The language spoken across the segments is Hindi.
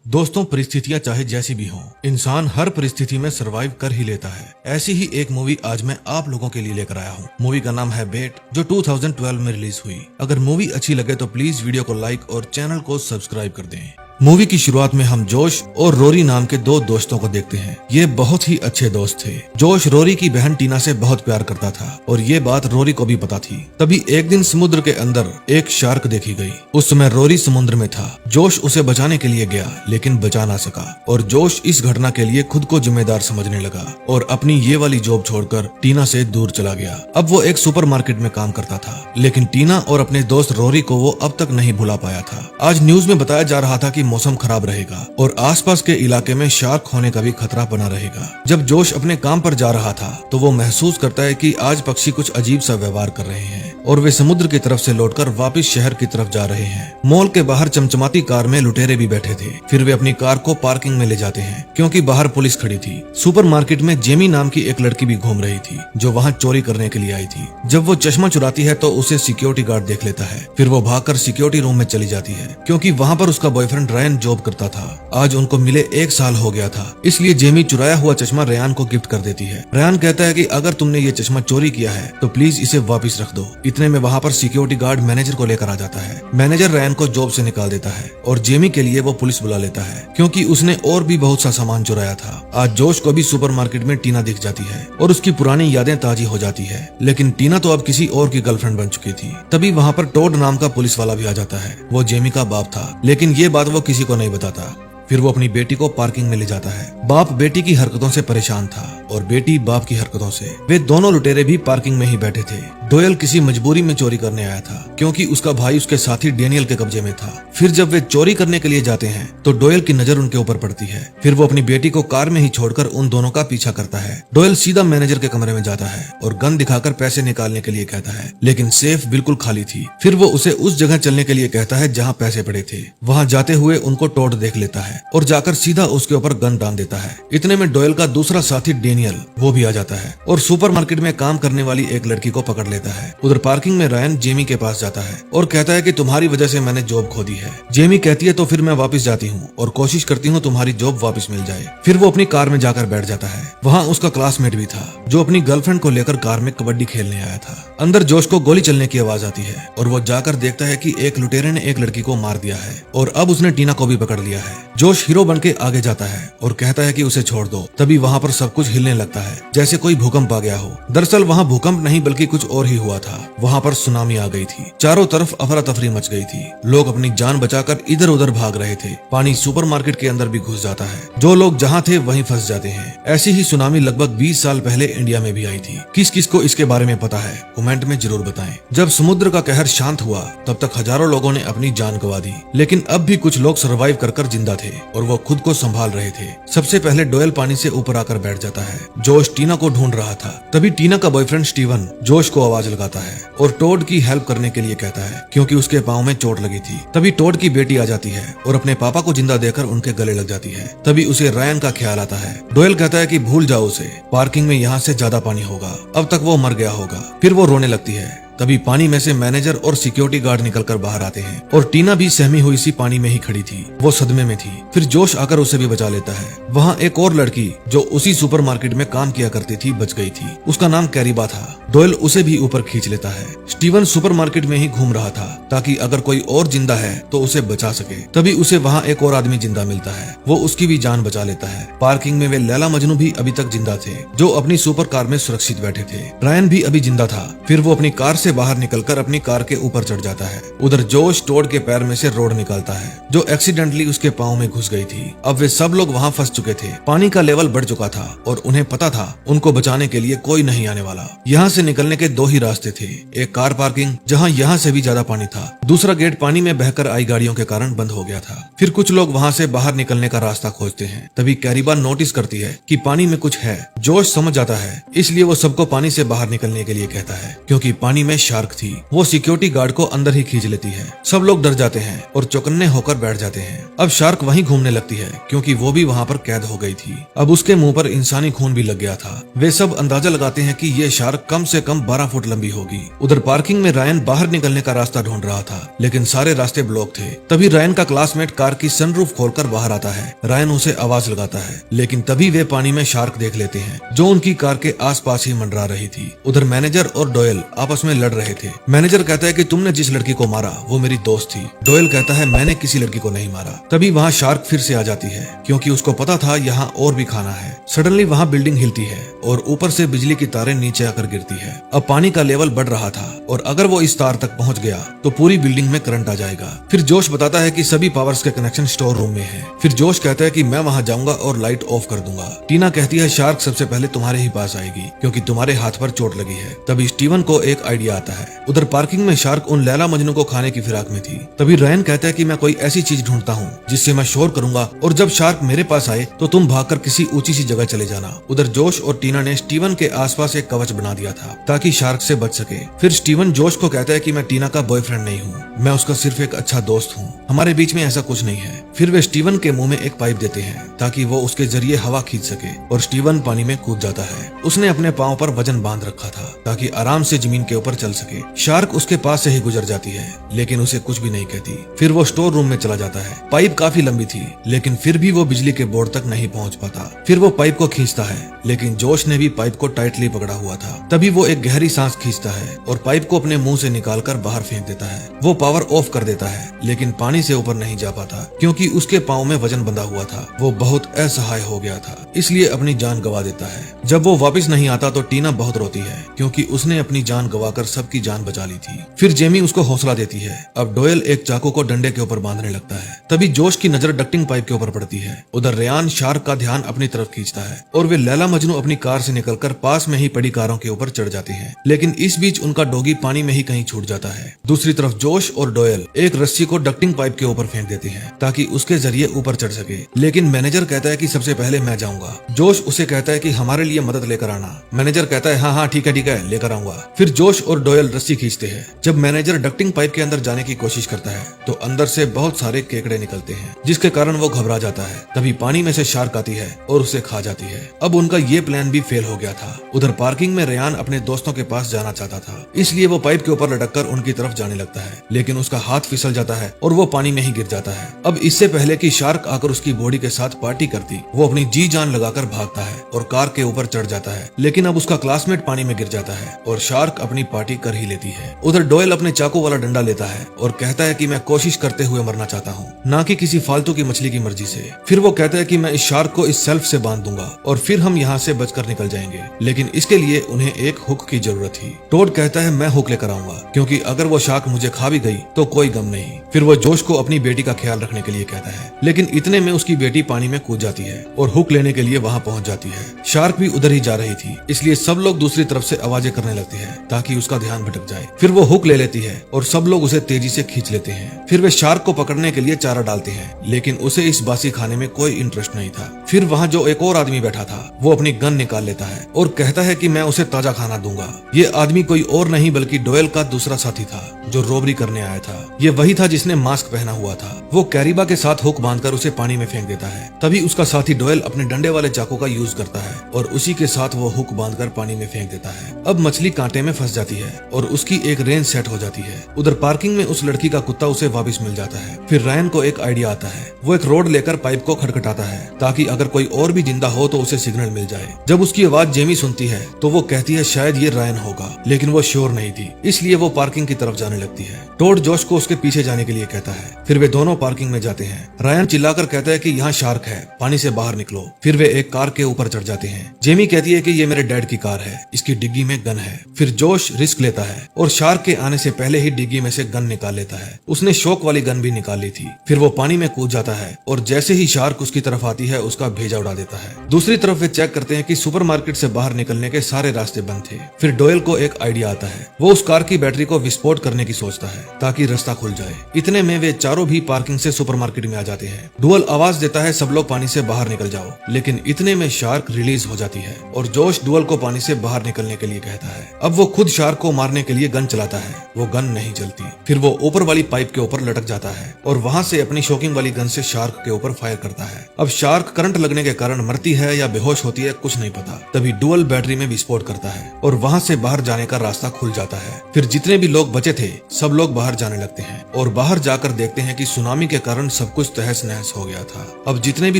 दोस्तों, परिस्थितियां चाहे जैसी भी हों, इंसान हर परिस्थिति में सरवाइव कर ही लेता है। ऐसी ही एक मूवी आज मैं आप लोगों के लिए लेकर आया हूं। मूवी का नाम है बेट, जो 2012 में रिलीज हुई। अगर मूवी अच्छी लगे तो प्लीज वीडियो को लाइक और चैनल को सब्सक्राइब कर दें। मूवी की शुरुआत में हम जोश और रोरी नाम के दो दोस्तों को देखते हैं। ये बहुत ही अच्छे दोस्त थे। जोश रोरी की बहन टीना से बहुत प्यार करता था और ये बात रोरी को भी पता थी। तभी एक दिन समुद्र के अंदर एक शार्क देखी गई। उस समय रोरी समुद्र में था। जोश उसे बचाने के लिए गया लेकिन बचा ना सका और जोश इस घटना के लिए खुद को जिम्मेदार समझने लगा और अपनी ये वाली जॉब छोड़कर टीना से दूर चला गया। अब वो एक सुपरमार्केट में काम करता था, लेकिन टीना और अपने दोस्त रोरी को वो अब तक नहीं भुला पाया था। आज न्यूज में बताया जा रहा था कि मौसम खराब रहेगा और आसपास के इलाके में शार्क होने का भी खतरा बना रहेगा। जब जोश अपने काम पर जा रहा था तो वो महसूस करता है कि आज पक्षी कुछ अजीब सा व्यवहार कर रहे हैं और वे समुद्र की तरफ से लौटकर वापस शहर की तरफ जा रहे हैं। मॉल के बाहर चमचमाती कार में लुटेरे भी बैठे थे। फिर वे अपनी कार को पार्किंग में ले जाते हैं क्योंकि बाहर पुलिस खड़ी थी। सुपरमार्केट में जेमी नाम की एक लड़की भी घूम रही थी जो वहाँ चोरी करने के लिए आई थी। जब वो चश्मा चुराती है तो उसे सिक्योरिटी गार्ड देख लेता है। फिर वो भागकर सिक्योरिटी रूम में चली जाती है क्योंकि वहाँ पर उसका बॉयफ्रेंड रयान जॉब करता था। आज उनको मिले 1 साल हो गया था, इसलिए जेमी चुराया हुआ चश्मा रयान को गिफ्ट कर देती है। रयान कहता है कि अगर तुमने ये चश्मा चोरी किया है तो प्लीज इसे वापस रख दो। इतने में वहाँ पर सिक्योरिटी गार्ड मैनेजर को लेकर आ जाता है। मैनेजर रयान को जॉब से निकाल देता है और जेमी के लिए वो पुलिस बुला लेता है क्योंकि उसने और भी बहुत सा सामान चुराया था। आज जोश को भी सुपरमार्केट में टीना दिख जाती है और उसकी पुरानी यादें ताजी हो जाती है, लेकिन टीना तो अब किसी और की गर्लफ्रेंड बन चुकी थी। तभी वहाँ पर टोड नाम का पुलिस वाला भी आ जाता है। वो जेमी का बाप था, लेकिन ये बात वो किसी को नहीं बताता। फिर वो अपनी बेटी को पार्किंग में ले जाता है। बाप बेटी की हरकतों से परेशान था और बेटी बाप की हरकतों से। वे दोनों लुटेरे भी पार्किंग में ही बैठे थे। डोयल किसी मजबूरी में चोरी करने आया था क्योंकि उसका भाई उसके साथी डेनियल के कब्जे में था। फिर जब वे चोरी करने के लिए जाते हैं तो डोयल की नजर उनके ऊपर पड़ती है। फिर वो अपनी बेटी को कार में ही छोड़कर उन दोनों का पीछा करता है। डोयल सीधा मैनेजर के कमरे में जाता है और गन दिखाकर पैसे निकालने के लिए कहता है, लेकिन सेफ बिल्कुल खाली थी। फिर वो उसे उस जगह चलने के लिए कहता है जहाँ पैसे पड़े थे। वहाँ जाते हुए उनको टोड देख लेता है और जाकर सीधा उसके ऊपर गन तान देता है। इतने में डोयल का दूसरा साथी डेनियल वो भी आ जाता है और सुपरमार्केट में काम करने वाली एक लड़की को पकड़ लेता है। उधर पार्किंग में रयान जेमी के पास जाता है और कहता है कि तुम्हारी वजह से मैंने जॉब खो दी है। जेमी कहती है तो फिर मैं वापस जाती हूँ और कोशिश करती हूँ तुम्हारी जॉब वापस मिल जाए। फिर वो अपनी कार में जाकर बैठ जाता है। वहाँ उसका क्लासमेट भी था जो अपनी गर्लफ्रेंड को लेकर कार में कबड्डी खेलने आया था। अंदर जोश को गोली चलने की आवाज आती है और वो जाकर देखता है कि एक लुटेरे ने एक लड़की को मार दिया है और अब उसने टीना को भी पकड़ लिया है। जोश हीरो बन के आगे जाता है और कहता है कि उसे छोड़ दो। तभी वहाँ पर सब कुछ हिलने लगता है जैसे कोई भूकंप आ गया हो। दरअसल वहाँ भूकंप नहीं बल्कि कुछ और ही हुआ था। वहाँ पर सुनामी आ गई थी। चारों तरफ अफरा तफरी मच गई थी। लोग अपनी जान बचाकर इधर उधर भाग रहे थे। पानी सुपरमार्केट के अंदर भी घुस जाता है। जो लोग जहाँ थे वहीं फंस जाते हैं। ऐसी ही सुनामी लगभग 20 साल पहले इंडिया में भी आई थी। किस किस को इसके बारे में पता है कमेंट में जरूर बताएं। जब समुद्र का कहर शांत हुआ तब तक हजारों लोगों ने अपनी जान गंवा दी, लेकिन अब भी कुछ लोग सर्वाइव कर जिंदा थे और वो खुद को संभाल रहे थे। सबसे पहले डोयल पानी से ऊपर आकर बैठ जाता है। जोश टीना को ढूंढ रहा था। तभी टीना का बॉयफ्रेंड स्टीवन जोश को आवाज लगाता है और टोड की हेल्प करने के लिए कहता है क्योंकि उसके पाँव में चोट लगी थी। तभी टोड की बेटी आ जाती है और अपने पापा को जिंदा देकर उनके गले लग जाती है। तभी उसे रयान का ख्याल आता है। डोयल कहता है कि भूल जाओ उसे, पार्किंग में यहाँ से ज्यादा पानी होगा, अब तक वो मर गया होगा। फिर वो रोने लगती है। तभी पानी में से मैनेजर और सिक्योरिटी गार्ड निकलकर बाहर आते हैं और टीना भी सहमी हुई सी पानी में ही खड़ी थी। वो सदमे में थी। फिर जोश आकर उसे भी बचा लेता है। वहाँ एक और लड़की जो उसी सुपरमार्केट में काम किया करती थी बच गई थी। उसका नाम कैरिबा था। डोयल उसे भी ऊपर खींच लेता है। स्टीवन सुपरमार्केट में ही घूम रहा था ताकि अगर कोई और जिंदा है तो उसे बचा सके। तभी उसे वहाँ एक और आदमी जिंदा मिलता है। वो उसकी भी जान बचा लेता है। पार्किंग में वे लैला मजनू भी अभी तक जिंदा थे जो अपनी सुपर कार में सुरक्षित बैठे थे। रयान भी अभी जिंदा था। फिर वो अपनी कार से बाहर निकलकर अपनी कार के ऊपर चढ़ जाता है। उधर जोश टोड के पैर में से रोड निकालता है जो एक्सीडेंटली उसके पाँव में घुस गई थी। अब वे सब लोग वहाँ फंस चुके थे। पानी का लेवल बढ़ चुका था और उन्हें पता था उनको बचाने के लिए कोई नहीं आने वाला। यहाँ से निकलने के 2 ही रास्ते थे। एक कार पार्किंग जहाँ यहाँ से भी ज्यादा पानी था। दूसरा गेट पानी में बहकर आई गाड़ियों के कारण बंद हो गया था। फिर कुछ लोग वहाँ से बाहर निकलने का रास्ता खोजते हैं। तभी कैरिबा नोटिस करती है कि पानी में कुछ है। जोश समझ जाता है, इसलिए वो सबको पानी से बाहर निकलने के लिए कहता है क्योंकि पानी में शार्क थी। वो सिक्योरिटी गार्ड को अंदर ही खींच लेती है। सब लोग डर जाते हैं और चौकन्ने होकर बैठ जाते हैं। अब शार्क वहीं घूमने लगती है क्योंकि वो भी वहाँ पर कैद हो गई थी। अब उसके मुंह पर इंसानी खून भी लग गया था। वे सब अंदाजा लगाते हैं कि ये शार्क कम से कम 12 फुट लंबी होगी। उधर पार्किंग में रायन बाहर निकलने का रास्ता ढूंढ रहा था, लेकिन सारे रास्ते ब्लॉक थे। तभी रायन का क्लासमेट कार की सनरूफ खोलकर बाहर आता है। रायन उसे आवाज लगाता है, लेकिन तभी वे पानी में शार्क देख लेते हैं, जो उनकी कार के आसपास ही मंडरा रही थी। उधर मैनेजर और डोयल आपस में लड़ रहे थे। मैनेजर कहता है कि तुमने जिस लड़की को मारा वो मेरी दोस्त थी। डोयल कहता है मैंने किसी लड़की को नहीं मारा। तभी वहाँ शार्क फिर से आ जाती है, क्योंकि उसको पता था यहाँ और भी खाना है। सडनली वहाँ बिल्डिंग हिलती है और ऊपर से बिजली की तारें नीचे आकर गिरती है। अब पानी का लेवल बढ़ रहा था और अगर वो इस तार तक पहुंच गया तो पूरी बिल्डिंग में करंट आ जाएगा। फिर जोश बताता है कि सभी पावर्स के कनेक्शन स्टोर रूम में है। फिर जोश कहता है कि मैं वहां जाऊंगा और लाइट ऑफ कर दूंगा। टीना कहती है शार्क सबसे पहले तुम्हारे ही पास आएगी, क्योंकि तुम्हारे हाथ पर चोट लगी है। तभी स्टीवन को एक आइडिया आता है। उधर पार्किंग में शार्क उन लैला मजनू को खाने की फिराक में थी। तभी रायन कहता है कि मैं कोई ऐसी चीज ढूंढता हूँ जिससे मैं शोर करूंगा, और जब शार्क मेरे पास आए तो तुम भागकर किसी ऊंची सी जगह चले जाना। उधर जोश और टीना ने स्टीवन के आसपास एक कवच बना दिया था ताकि शार्क से बच सके। फिर स्टीवन जोश को कहता है कि मैं टीना का बॉयफ्रेंड नहीं हूँ, मैं उसका सिर्फ एक अच्छा दोस्त हूँ, हमारे बीच में ऐसा कुछ नहीं है। फिर वे स्टीवन के मुंह में एक पाइप देते हैं ताकि वो उसके जरिए हवा खींच सके, और स्टीवन पानी में कूद जाता है। उसने अपने पांव पर वजन बांध रखा था ताकि आराम से जमीन के ऊपर चल सके। शार्क उसके पास से ही गुजर जाती है, लेकिन उसे कुछ भी नहीं कहती। फिर वो स्टोर रूम में चला जाता है। पाइप काफी लंबी थी, लेकिन फिर भी वो बिजली के बोर्ड तक नहीं पहुंच पाता। फिर वो पाइप को खींचता है, लेकिन जोश ने भी पाइप को टाइटली पकड़ा हुआ था। तभी वो एक गहरी सांस खींचता है और पाइप को अपने मुंह से निकालकर बाहर फेंक देता है। वो पावर ऑफ कर देता है, लेकिन पानी से ऊपर नहीं जा पाता, क्योंकि उसके पाँव में वजन बंधा हुआ था। वो बहुत असहाय हो गया था, इसलिए अपनी जान गंवा देता है। जब वो वापस नहीं आता तो टीना बहुत रोती है, क्योंकि उसने अपनी जान गंवाकर सबकी जान बचा ली थी। फिर जेमी उसको हौसला देती है। अब डोयल एक चाकू को डंडे के ऊपर बांधने लगता है। तभी जोश की नजर डक्टिंग पाइप के ऊपर पड़ती है। उधर रेयान शार्क का ध्यान अपनी तरफ खींचता है और वे लैला मजनू अपनी कार से निकलकर पास में ही पड़ी कारों के ऊपर चढ़ जाते हैं, लेकिन इस बीच उनका डॉगी पानी में ही कहीं छूट जाता है। दूसरी तरफ जोश और डोयल एक रस्सी को डक्टिंग पाइप के ऊपर फेंक देते हैं ताकि उसके जरिए ऊपर चढ़ सके, लेकिन मैनेजर कहता है कि सबसे पहले मैं जाऊंगा। जोश उसे कहता है कि हमारे लिए मदद लेकर आना। मैनेजर कहता है हाँ ठीक है लेकर आऊंगा। फिर जोश और डोयल रस्सी खींचते हैं। जब मैनेजर डक्टिंग पाइप के अंदर जाने की कोशिश करता है तो अंदर से बहुत सारे केकड़े निकलते हैं, जिसके कारण वो घबरा जाता है। तभी पानी में से शार्क आती है और उसे खा जाती है। अब उनका ये प्लान भी फेल हो गया था। उधर पार्किंग में रेयान अपने दोस्तों के पास जाना चाहता था, इसलिए वो पाइप के ऊपर लटक कर उनकी तरफ जाने लगता है, लेकिन उसका हाथ फिसल जाता है और वो पानी में ही गिर जाता है। अब इससे पहले कि शार्क आकर उसकी बॉडी के साथ पार्टी करती, वो अपनी जी जान लगाकर भागता है और कार के ऊपर चढ़ जाता है, लेकिन अब उसका क्लासमेट पानी में गिर जाता है और शार्क अपनी पार्टी कर ही लेती है। उधर डोयल अपने चाकू वाला डंडा लेता है और कहता है कि मैं कोशिश करते हुए मरना चाहता हूँ, ना कि किसी फालतू की मछली की मर्जी से। फिर वो कहता है कि मैं इस शार्क को इस सेल्फ से बांध दूंगा और फिर हम यहाँ से बचकर निकल जाएंगे, लेकिन इसके लिए उन्हें एक हुक की जरूरत थी। टोड कहता है मैं हुक लेकर आऊंगा, क्योंकि अगर वो शार्क मुझे खा भी गई तो कोई गम नहीं। फिर वो जोश को अपनी बेटी का ख्याल रखने के लिए कहता है, लेकिन इतने में उसकी बेटी पानी में कूद जाती है और हुक लेने के लिए वहाँ पहुँच जाती है। शार्क भी उधर ही जा रही थी, इसलिए सब लोग दूसरी तरफ से आवाजें करने लगते हैं ताकि उसका ध्यान भटक जाए। फिर वो हुक ले लेती है और सब लोग उसे तेजी से खींच लेते हैं। फिर वे शार्क को पकड़ने के लिए चारा डालते हैं, लेकिन उसे इस बासी खाने में कोई इंटरेस्ट नहीं था। फिर वहाँ जो एक और आदमी बैठा था वो अपनी गन निकाल लेता है और कहता है कि मैं उसे ताजा खाना दूंगा। ये आदमी कोई और नहीं बल्कि डोयल का दूसरा साथी था जो रोबरी करने आया था। ये वही था जिसने मास्क पहना हुआ था। वो कैरिबा के साथ हुक बांधकर उसे पानी में फेंक देता है। तभी उसका साथी डोयल अपने डंडे वाले चाकू का यूज करता है और उसी के साथ वो हुक बांधकर पानी में फेंक देता है। अब मछली कांटे में फंस जाती है और उसकी एक रेंज सेट हो जाती है। उधर पार्किंग में उस लड़की का कुत्ता उसे वापस मिल जाता है। फिर रायन को एक आइडिया आता है। वो एक रोड लेकर पाइप को खटखटाता है ताकि अगर कोई और भी जिंदा हो तो उसे सिग्नल मिल जाए। जब उसकी आवाज जेमी सुनती है तो वो कहती है शायद ये रायन होगा, लेकिन वो श्योर नहीं थी, इसलिए वो पार्किंग की तरफ जाने लगती है। टोड जोश को उसके पीछे जाने के लिए कहता है। फिर वे दोनों पार्किंग में जाते हैं। रायन चिल्लाकर कहता है कि यहाँ शार्क है, पानी से बाहर निकलो। फिर वे एक कार के ऊपर चढ़ जाते हैं। जेमी कहती है कि ये मेरे डैड की कार है, इसकी डिग्गी में गन है। फिर जोश रिस्क लेता है और शार्क के आने से पहले ही डिग्गी में से गन निकाल लेता है। उसने शॉक वाली गन भी निकाल ली थी। फिर वो पानी में कूद जाता है और जैसे ही शार्क उसकी तरफ आती है उसका भेजा उड़ा देता है। दूसरी तरफ वे चेक करते हैं कि सुपरमार्केट से बाहर निकलने के सारे रास्ते बंद थे। फिर डोयल को एक आइडिया आता है। वो उस कार की बैटरी को विस्फोट करने की सोचता है ताकि रास्ता खुल जाए। इतने में वे चारों भी पार्किंग से सुपरमार्केट में आ जाते हैं। डुअल आवाज देता है सब लोग पानी से बाहर निकल जाओ, लेकिन इतने में शार्क रिलीज हो जाती है और जोश डुअल को पानी से बाहर निकलने के लिए कहता है। अब वो खुद शार्क को मारने के लिए गन चलाता है। वो गन नहीं चलती। फिर वो ऊपर वाली पाइप के ऊपर लटक जाता है और वहां से अपनी शॉकिंग वाली गन से शार्क के ऊपर फायर करता है। अब शार्क करंट करंट लगने के कारण मरती है या बेहोश होती है कुछ नहीं पता। तभी डुअल बैटरी में विस्फोट करता है और वहाँ से बाहर जाने का रास्ता खुल जाता है। फिर जितने भी लोग बचे थे सब लोग बाहर जाने लगते हैं और बाहर जाकर देखते हैं कि सुनामी के कारण सब कुछ तहस नहस हो गया था। अब जितने भी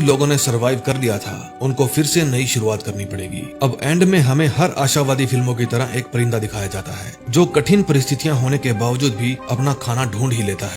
लोगों ने सरवाइव कर लिया था उनको फिर से नई शुरुआत करनी पड़ेगी। अब एंड में हमें हर आशावादी फिल्मों की तरह एक परिंदा दिखाया जाता है जो कठिन परिस्थितियां होने के बावजूद भी अपना खाना ढूंढ ही लेता है।